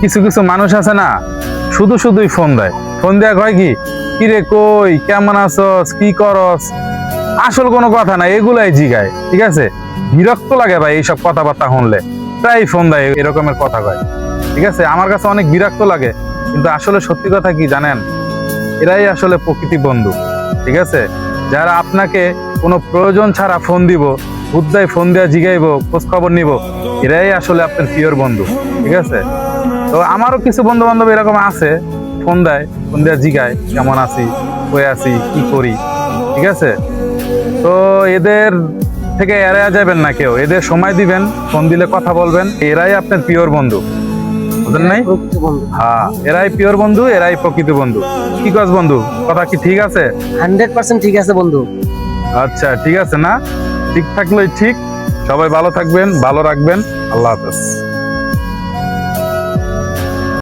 কিছু কিছু মানুষ আছে না, শুধু শুধুই ফোন দেয়। ফোন দেয়া কয় কি, কিরে কই, কেমন আছস, কি করস, আসল কোনো কথা না, এগুলাই জিগায়। ঠিক আছে, বিরক্ত লাগে ভাই এইসব কথাবার্তা শুনলে। প্রায় ফোন দেয়, এরকমের কথা কয়। ঠিক আছে, আমার কাছে অনেক বিরক্ত লাগে, কিন্তু আসলে সত্যি কথা কি জানেন, এরাই আসলে প্রকৃতি বন্ধু। ঠিক আছে, যারা আপনাকে কোনো প্রয়োজন ছাড়া ফোন দিব, বুদ্ধায় ফোন দেওয়া জিগাইবো, খোঁজ খবর নিব, এরাই আসলে আপনার পিওর বন্ধু। ঠিক আছে, তো আমারও কিছু বন্ধু বান্ধব এরকম আছে, ফোন দেয়, ফোন দেওয়া জিগায় কেমন আছি, কই আছি, কি করি। ঠিক আছে, তো এদের থেকে এড়াইয়া যাবেন না কেউ, এদের সময় দিবেন, ফোন দিলে কথা বলবেন, এরাই আপনার পিওর বন্ধু। বুঝলেন নাই? প্রকৃত বন্ধু। হ্যাঁ, এরাই পিওর বন্ধু, এরাই প্রকৃত বন্ধু। কি কাজ বন্ধু, কথা কি ঠিক আছে? 100% ঠিক আছে বন্ধু। আচ্ছা, ঠিক আছে না? ঠিক থাকলেই ঠিক। সবাই ভালো থাকবেন, ভালো রাখবেন। আল্লাহ হাফেজ।